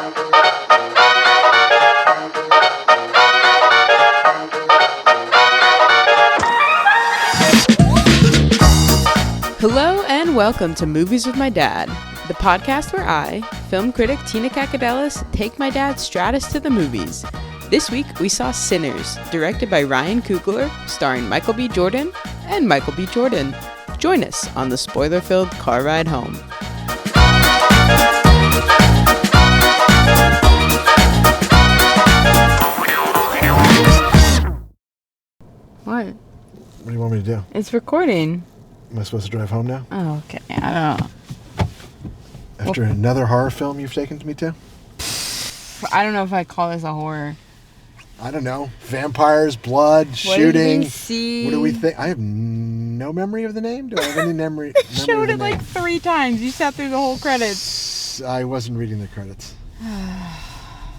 Hello and welcome to Movies with My Dad, the podcast where I, film critic Tina Kakadelis, take my dad Stratis to the movies. This week we saw Sinners, directed by Ryan Coogler, starring Michael B. Jordan and Michael B. Jordan. Join us on the spoiler-filled car ride home. What? What do you want me to do? It's recording. Am I supposed to drive home now? Oh, okay. I don't know. After another horror film you've taken me to? I don't know if I call this a horror. I don't know. Vampires, blood, shooting. What did we see? What do we think? I have no memory of the name. Do I have any memory? Showed it like 3 times. You sat through the whole credits. I wasn't reading the credits.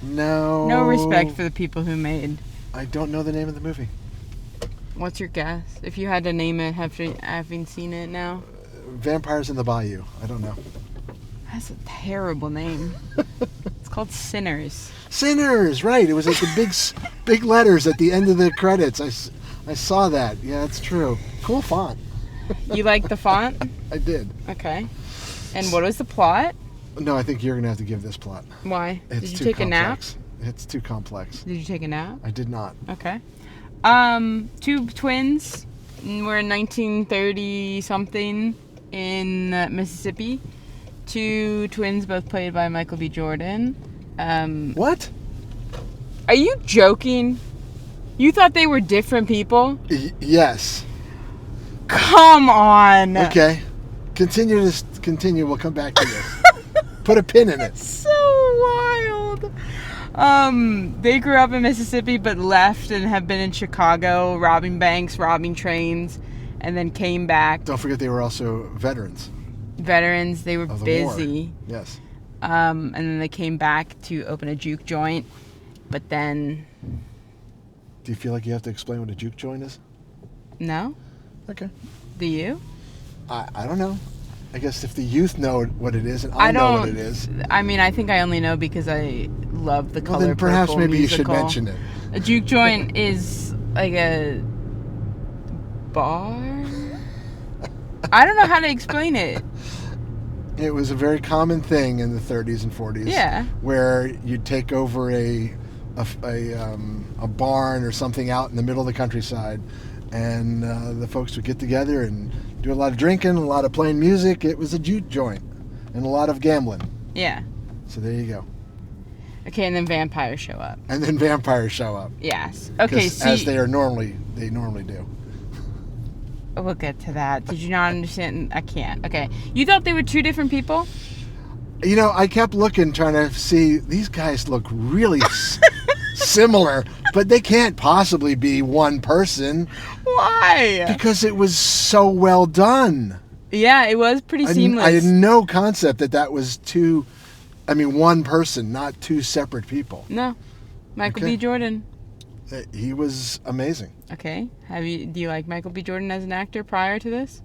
No. No respect for the people who made. I don't know the name of the movie. What's your guess? If you had to name it, having seen it now? Vampires in the Bayou. I don't know. That's a terrible name. It's called Sinners. Sinners, right. It was like the big letters at the end of the credits. I saw that. Yeah, it's true. Cool font. You like the font? I did. Okay. And what was the plot? No, I think you're going to have to give this plot. Why? It's Did you too take complex. a nap? It's too complex. Did you take a nap? I did not. Okay. 2 twins. We're in 1930 something in Mississippi. 2 twins, both played by Michael B. Jordan. What? Are you joking? You thought they were different people? Yes. Come on. Okay. Continue. We'll come back to this. Put a pin in it. So wild. They grew up in Mississippi but left and have been in Chicago robbing banks, robbing trains, and then came back. Don't forget they were also veterans. They were of the busy. War. Yes. And then they came back to open a juke joint, but then... Do you feel like you have to explain what a juke joint is? No? Okay. Do you? I don't know. I guess if the youth know what it is and I know what it is. I mean, I think I only know because I love the Color then perhaps Purple maybe musical. you should mention it. A juke joint is like a bar? I don't know how to explain it. It was a very common thing in the 30s and 40s. Yeah. Where you'd take over a barn or something out in the middle of the countryside, and the folks would get together and do a lot of drinking, a lot of playing music. It was a juke joint, and a lot of gambling. Yeah. So there you go. Okay, and then vampires show up. And then vampires show up. Yes. Okay, as they normally do. We'll get to that. Did you not understand? I can't. Okay. You thought they were 2 different people? You know, I kept looking, trying to see, these guys look really similar, but they can't possibly be one person. Why? Because it was so well done. Yeah, it was pretty seamless. I had no concept that was one person, not 2 separate people. No. Michael B. Jordan. He was amazing. Okay. Do you like Michael B. Jordan as an actor prior to this?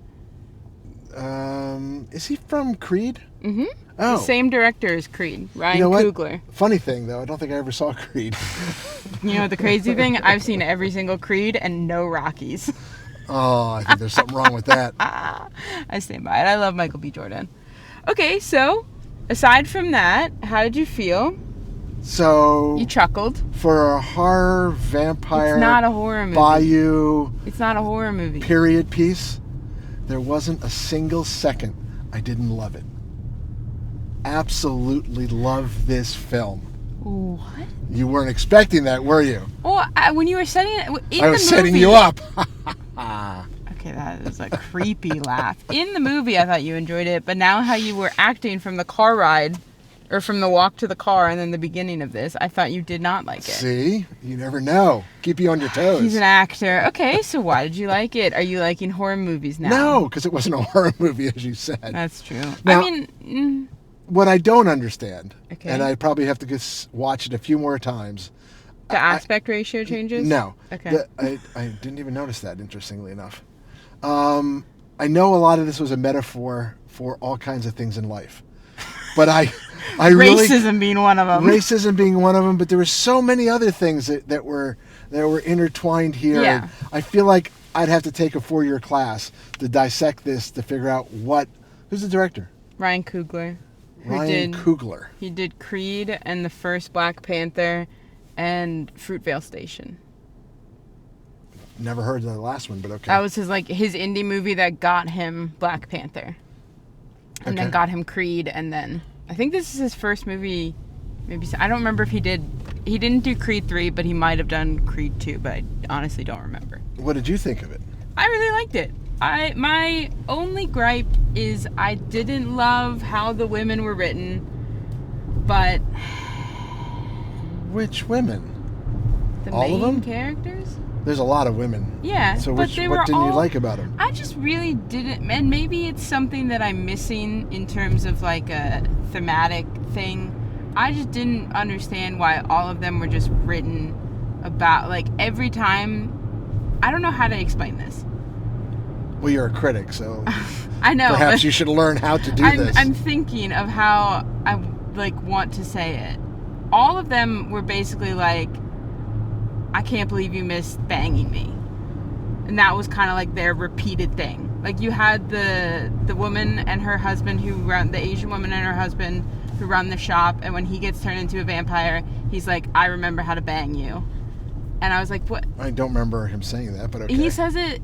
Is he from Creed? Mm-hmm. Oh. The same director as Creed, Ryan Coogler. Funny thing, though, I don't think I ever saw Creed. You know the crazy thing? I've seen every single Creed and no Rockies. Oh, I think there's something wrong with that. I stand by it. I love Michael B. Jordan. Okay, so aside from that, how did you feel? So you chuckled. For a horror vampire, it's not a horror movie. Bayou. It's not a horror movie. Period piece. There wasn't a single second I didn't love it. Absolutely love this film. What? You weren't expecting that, were you? Well, when you were setting it in the movie, I was setting you up. Okay, that is a creepy laugh. In the movie, I thought you enjoyed it, but now how you were acting from the car ride, or from the walk to the car, and then the beginning of this, I thought you did not like it. See? You never know. Keep you on your toes. He's an actor. Okay, so why did you like it? Are you liking horror movies now? No, because it wasn't a horror movie, as you said. That's true. Now, I mean... what I don't understand, okay, and I probably have to watch it a few more times. The aspect ratio changes? No. Okay. I didn't even notice that, interestingly enough. I know a lot of this was a metaphor for all kinds of things in life. But Racism being one of them. Racism being one of them, but there were so many other things that were intertwined here. Yeah. I feel like I'd have to take a 4-year class to dissect this to figure out who's the director? Ryan Coogler. Ryan Coogler. He did Creed and the first Black Panther and Fruitvale Station. Never heard of the last one, but okay. That was his indie movie that got him Black Panther. And then got him Creed, and then I think this is his first movie. Maybe I don't remember if he didn't do Creed 3, but he might have done Creed 2, but I honestly don't remember. What did you think of it? I really liked it. My only gripe is I didn't love how the women were written, but which women? The all main of them? Characters? There's a lot of women. Yeah. So what didn't you like about them? I just really didn't, and maybe it's something that I'm missing in terms of like a thematic thing. I just didn't understand why all of them were just written about, like, every time. I don't know how to explain this. Well, you're a critic, so I know. Perhaps you should learn how to do this. I'm thinking of how I want to say it. All of them were basically like, I can't believe you missed banging me. And that was kind of like their repeated thing. Like, you had the woman and her husband the Asian woman and her husband who run the shop, and when he gets turned into a vampire, he's like, I remember how to bang you. And I was like, what? I don't remember him saying that, but okay. He says it.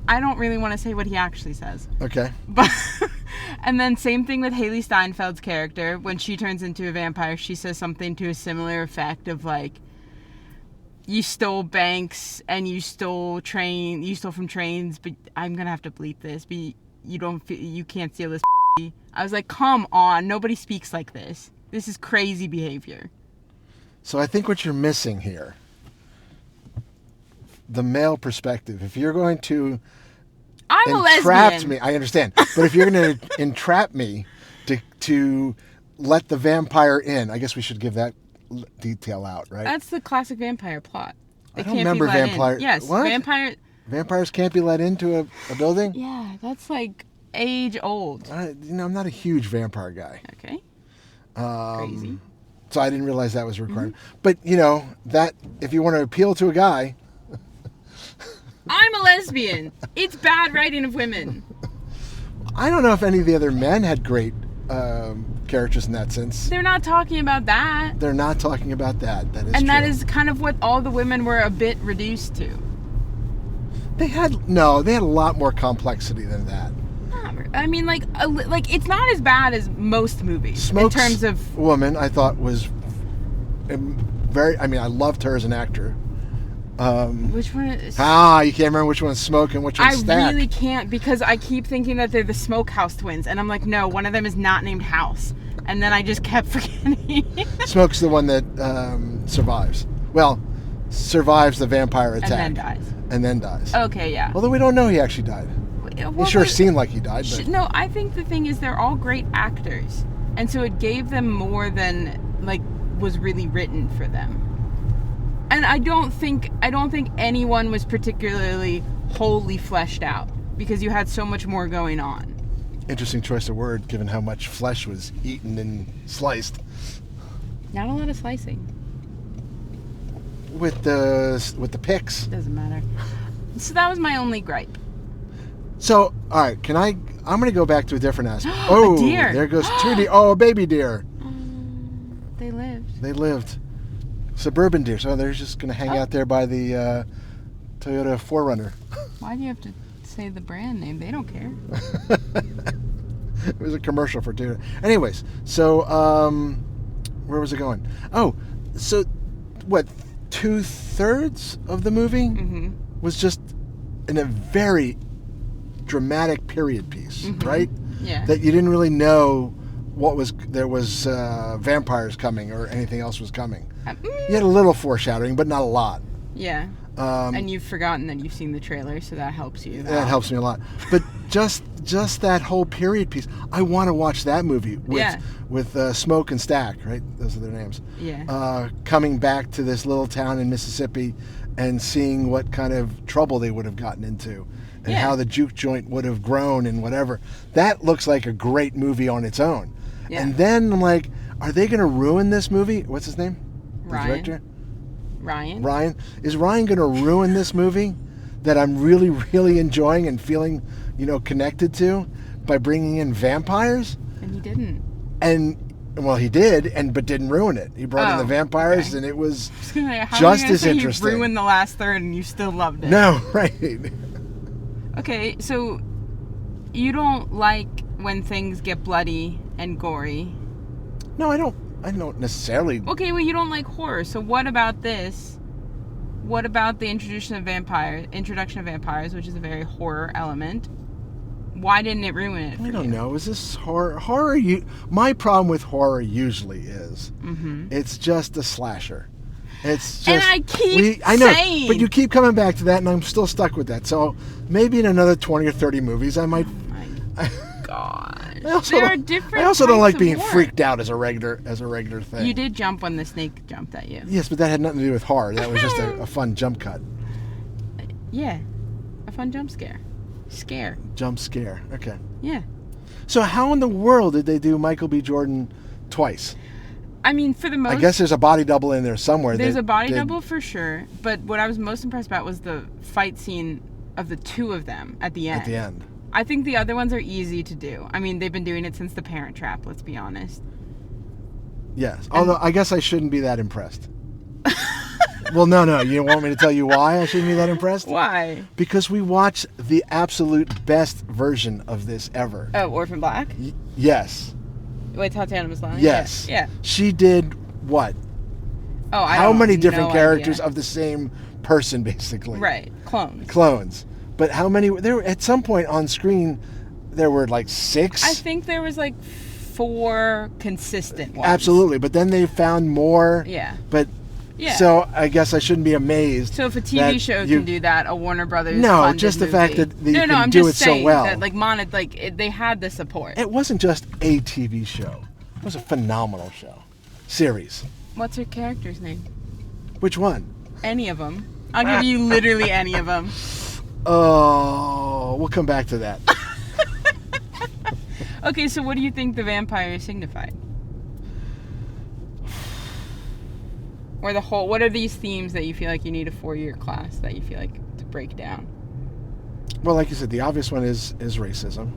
I don't really want to say what he actually says. Okay. But and then same thing with Haley Steinfeld's character. When she turns into a vampire, she says something to a similar effect of like, you stole banks and you stole from trains, but I'm gonna have to bleep this. But you can't steal this pussy. I was like, come on, nobody speaks like this. This is crazy behavior. So I think what you're missing here, the male perspective. If you're going to entrap me, I understand. But if you're going to entrap me to let the vampire in, I guess we should give that detail out, right? That's the classic vampire plot. I don't remember vampire. Yes, what? Vampires can't be let into a building? Yeah, that's like age old. I'm not a huge vampire guy. Okay. Crazy. So I didn't realize that was required. Mm-hmm. But that if you want to appeal to a guy. I'm a lesbian. It's bad writing of women. I don't know if any of the other men had great characters in that sense. They're not talking about that. They're not talking about that. That is true. And that is kind of what all the women were a bit reduced to. They had a lot more complexity than that. I mean, like it's not as bad as most movies. Smoke's in terms of woman, I thought was very. I mean, I loved her as an actor. Which one is... you can't remember which one's Smoke and which one's Stack. I really can't, because I keep thinking that they're the Smokehouse twins, and I'm like, no, one of them is not named House. And then I just kept forgetting. Smoke's the one that survives. Well, survives the vampire attack. And then dies. Okay, yeah. Although we don't know he actually died. Well, it sure seemed like he died. But... No, I think the thing is they're all great actors. And so it gave them more than, was really written for them. And I don't think anyone was particularly wholly fleshed out, because you had so much more going on. Interesting choice of word, given how much flesh was eaten and sliced. Not a lot of slicing. With the picks. Doesn't matter. So that was my only gripe. So, all right, I'm going to go back to a different aspect. Oh, deer. There goes 2 deer. Oh, a baby deer. They lived. Suburban deer. So they're just going to hang out there by the Toyota 4Runner. Why do you have to say the brand name? They don't care. It was a commercial for Toyota. Anyways, so where was it going? Oh, so what, 2/3 of the movie was just in a very dramatic period piece, right? Yeah. That you didn't really know there was vampires coming or anything else was coming. You had a little foreshadowing, but not a lot. Yeah. And you've forgotten that you've seen the trailer, so that helps you. That helps me a lot. But just that whole period piece, I want to watch that movie with Smoke and Stack, right? Those are their names. Yeah. Coming back to this little town in Mississippi and seeing what kind of trouble they would have gotten into and how the juke joint would have grown and whatever. That looks like a great movie on its own. Yeah. And then I'm like, Are they going to ruin this movie? What's his name? Ryan. The director? Ryan. Is Ryan going to ruin this movie that I'm really, really enjoying and feeling, connected to by bringing in vampires? And he didn't. Well, he did, but didn't ruin it. He brought in the vampires, and it was just as interesting. You ruined the last third, and you still loved it. No, right. Okay, so you don't like when things get bloody and gory. No, I don't don't necessarily. Okay, well, you don't like horror. So what about this? What about the introduction of vampires, which is a very horror element? Why didn't it ruin it for you? I don't know. Is this horror? My problem with horror usually is it's just a slasher. It's just, and I keep saying, but you keep coming back to that, and I'm still stuck with that. So maybe in another 20 or 30 movies, I might. Oh my gosh. There are different. I also don't like being freaked out as a regular thing. You did jump when the snake jumped at you. Yes, but that had nothing to do with horror. That was just a fun jump cut. Yeah, a fun jump scare. Jump scare. Okay. Yeah. So how in the world did they do Michael B. Jordan twice? I mean, for the most... I guess there's a body double in there somewhere. There's a body double for sure, but what I was most impressed about was the fight scene of the two of them at the end. I think the other ones are easy to do. I mean, they've been doing it since The Parent Trap, let's be honest. Yes, although I guess I shouldn't be that impressed. Well, no. You want me to tell you why I shouldn't be that impressed? Why? Because we watched the absolute best version of this ever. Oh, Orphan Black? Yes. Wait, Tatiana was lying? Yes. Yeah. She did what? Oh, How many different characters of the same person, basically? Right. Clones. But how many? There at some point on screen, there were like 6. I think there was like 4 consistent ones. Absolutely, but then they found more. Yeah. But. Yeah. So I guess I shouldn't be amazed. So if a TV show can do that, a Warner Brothers just the movie. fact that you can I'm do just it saying so well. That, they had the support. It wasn't just a TV show. It was a phenomenal series. What's her character's name? Which one? Any of them. I'll give you literally any of them. Oh, we'll come back to that. Okay, so what do you think the vampire signified? Or what are these themes that you feel like you need a 4-year class that you feel like to break down? Well, like you said, the obvious one is racism.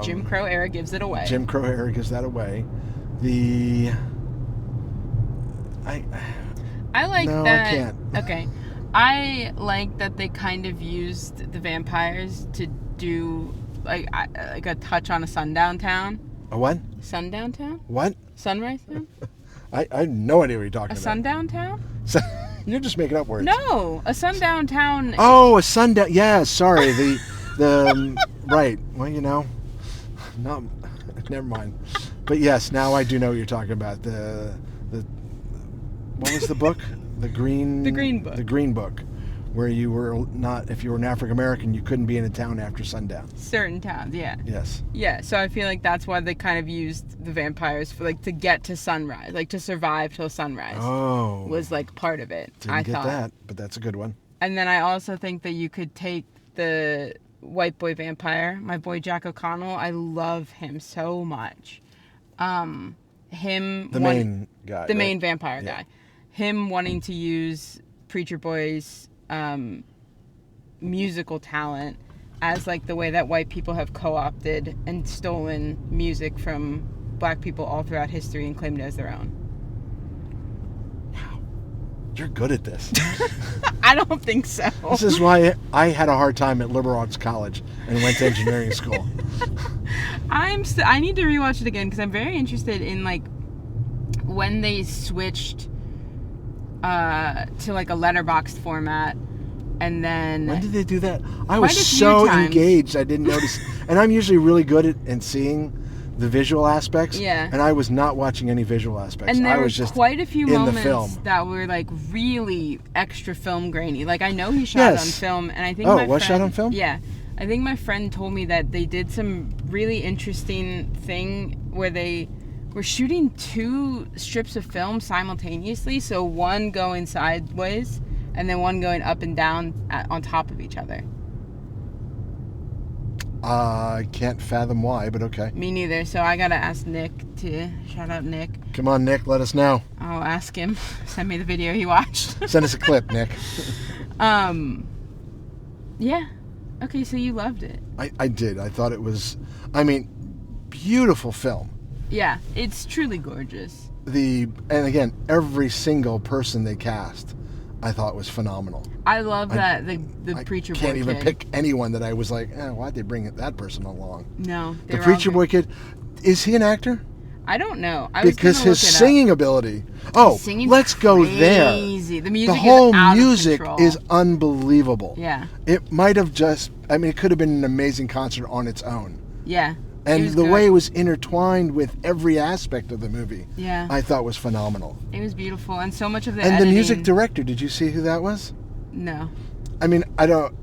Jim Crow era gives it away. Jim Crow era gives that away. I like no, that. I can't. Okay. I like that they kind of used the vampires to do like a touch on a sundown town. A what? Sundown town? What? Sunrise town? I have no idea what you're talking about. A sundown town? You're just making up words. No, a sundown town. Oh, a sundown. Yeah, sorry. The right. Well, no, never mind. But yes, now I do know what you're talking about. The what was the book? The Green Book. The Green Book, where you were not, if you were an African American, you couldn't be in a town after sundown. Certain towns, yeah. Yes. Yeah, so I feel like that's why they kind of used the vampires for to get to sunrise, to survive till sunrise. Oh. Was part of it. Didn't get that, but that's a good one. And then I also think that you could take the white boy vampire, my boy Jack O'Connell. I love him so much. Main guy. The main vampire guy. Him wanting to use Preacher Boy's musical talent as the way that white people have co-opted and stolen music from black people all throughout history and claimed it as their own. Wow. You're good at this. I don't think so. This is why I had a hard time at Liberal Arts College and went to engineering school. I need to rewatch it again because I'm very interested in when they switched to a letterboxed format, and then when did they do that? I was so engaged I didn't notice. And I'm usually really good at seeing the visual aspects. Yeah. And I was not watching any visual aspects. And there I was were just quite a few moments film. that were really extra film grainy. I know he shot it on film, and I think shot on film? Yeah. I think my friend told me that they did some really interesting thing where they were shooting 2 strips of film simultaneously, so one going sideways and then one going up and down on top of each other. I can't fathom why, but okay. Me neither. So I gotta ask Nick to shout out Nick. Come on, Nick, let us know. I'll ask him. Send me the video he watched. Send us a clip, Nick. Yeah. Okay, so you loved it. I did. I thought it was, beautiful film. Yeah, it's truly gorgeous. And again, every single person they cast, I thought was phenomenal. I love that the preacher boy kid. I can't even pick anyone that I was like, why'd they bring that person along? No. The preacher boy kid, is he an actor? I don't know. Because his singing ability. Oh, let's go there. The music the whole is out music of control. is unbelievable. Yeah. It might have it could have been an amazing concert on its own. Yeah. And the way it was intertwined with every aspect of the movie, I thought was phenomenal. It was beautiful, and so much of the editing. And the music director, did you see who that was? No. I don't.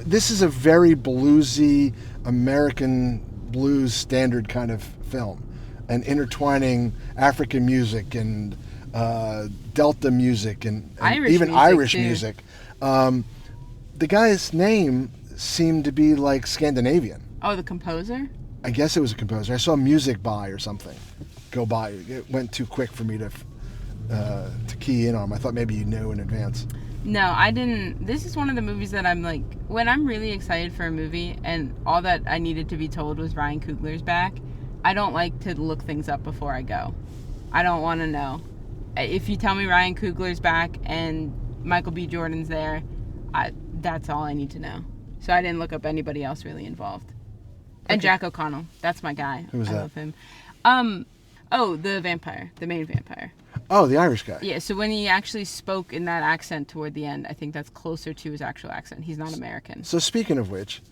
This is a very bluesy, American blues standard kind of film, and intertwining African music and Delta music and even Irish music. The guy's name seemed to be like Scandinavian. Oh, the composer? I guess it was a composer. I saw Music By or something go by. It went too quick for me to key in on. I thought maybe you knew in advance. No, I didn't. This is one of the movies that I'm like, when I'm really excited for a movie and all that I needed to be told was Ryan Coogler's back, I don't like to look things up before I go. I don't want to know. If you tell me Ryan Coogler's back and Michael B. Jordan's there, that's all I need to know. So I didn't look up anybody else really involved. And Jack O'Connell. That's my guy. Who was that? I love him. The vampire. The main vampire. Oh, the Irish guy. Yeah, so when he actually spoke in that accent toward the end, I think that's closer to his actual accent. He's not American. So speaking of which,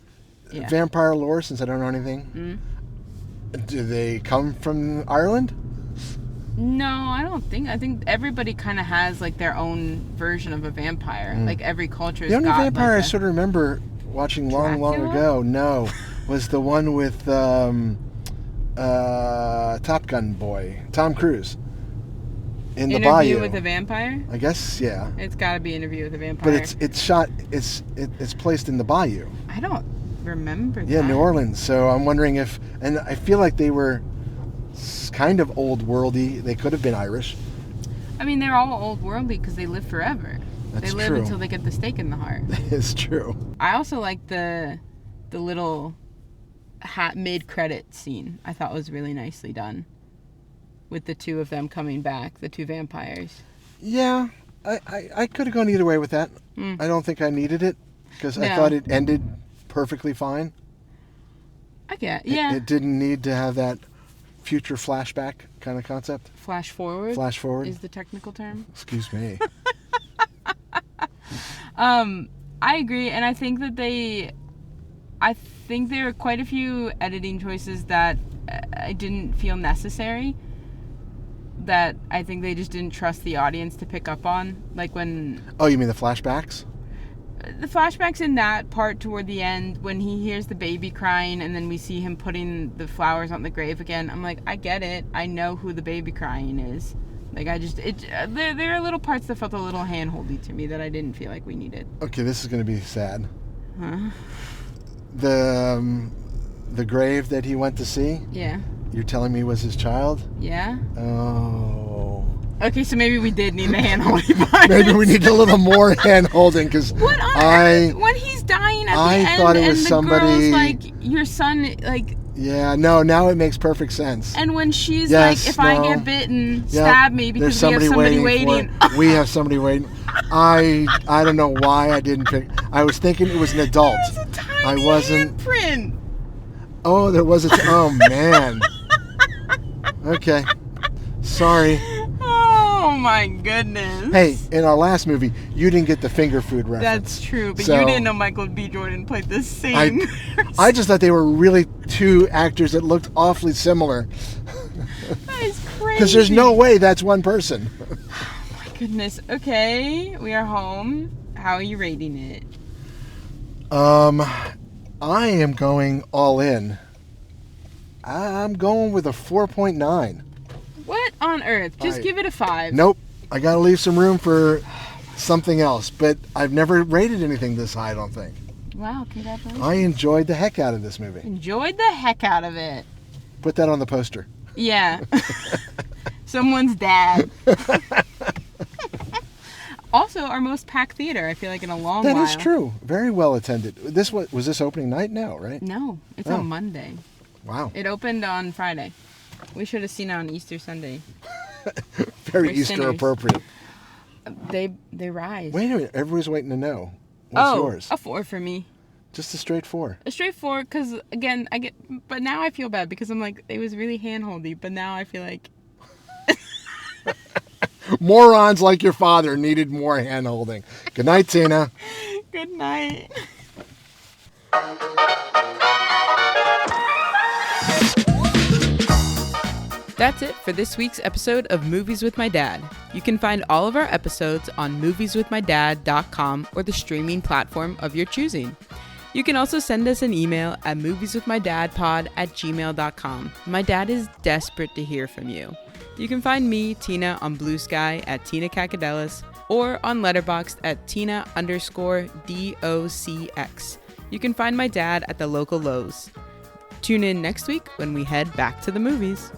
vampire lore, since I don't know anything, do they come from Ireland? No, I don't think. I think everybody kind of has like their own version of a vampire. Like every culture. The only vampire I sort of remember watching long ago, was the one with Top Gun boy, Tom Cruise. In the bayou. Interview with a Vampire? I guess, yeah. It's got to be Interview with a Vampire. But it's placed in the bayou. I don't remember that. Yeah, New Orleans. So I'm wondering and I feel like they were kind of old worldy. They could have been Irish. I mean, they're all old worldly because they live forever. That's they live true. until they get the stake in the heart. It's true. I also like the little mid-credit scene. I thought was really nicely done. With the two of them coming back, the two vampires. Yeah, I could have gone either way with that. I don't think I needed it because I thought it ended perfectly fine. I get, yeah. It didn't need to have that future flashback kind of concept. Flash forward? Flash forward. Is the technical term. Excuse me. I agree, and I think that there are quite a few editing choices that I didn't feel necessary. That I think they just didn't trust the audience to pick up on. Like when... Oh, you mean the flashbacks? The flashbacks in that part toward the end, when he hears the baby crying and then we see him putting the flowers on the grave again. I'm like, I get it. I know who the baby crying is. Like, there are little parts that felt a little hand-holdy to me that I didn't feel like we needed. Okay, this is going to be sad. Huh? The grave that he went to see? Yeah. You're telling me was his child? Yeah. Oh. Okay, so maybe we did need the hand-holding part. Maybe we need a little more hand-holding because what on earth? When he's dying at the end, I thought it was and the somebody girl's like, your son, like... Yeah, no, now it makes perfect sense. And when she's like, if I get bitten, stab me because we have somebody waiting. We have somebody waiting. I don't know why I didn't pick. I was thinking it was an adult. There was a tiny handprint. Oh, there was oh, man. Okay. Sorry. Oh, my goodness. Hey, in our last movie, you didn't get the finger food reference. That's true, but you didn't know Michael B. Jordan played the same. I just thought they were really two actors that looked awfully similar. That is crazy. Because there's no way that's one person. Oh, my goodness. Okay, we are home. How are you rating it? I am going all in. I'm going with a 4.9. What on earth? Just give it a 5. Nope. I got to leave some room for something else. But I've never rated anything this high, I don't think. Wow, congratulations. I enjoyed the heck out of this movie. Enjoyed the heck out of it. Put that on the poster. Yeah. Someone's dad. Also, our most packed theater, I feel like, in a long while. That is true. Very well attended. Was this opening night now, right? No, it's on Monday. Wow. It opened on Friday. We should have seen it on Easter Sunday. Very We're Easter sinners. Appropriate. They rise. Wait a minute. Everybody's waiting to know. What's yours? A 4 for me. Just a straight 4. A straight 4, because, again, but now I feel bad, because I'm like, it was really hand-holdy, but now I feel like... Morons like your father needed more hand-holding. Good night, Tina. Good night. That's it for this week's episode of Movies with My Dad. You can find all of our episodes on movieswithmydad.com or the streaming platform of your choosing. You can also send us an email at movieswithmydadpod@gmail.com. My dad is desperate to hear from you. You can find me, Tina, on Blue Sky at Tina Cacadelis or on Letterboxd at Tina_DOCX. You can find my dad at the local Lowe's. Tune in next week when we head back to the movies.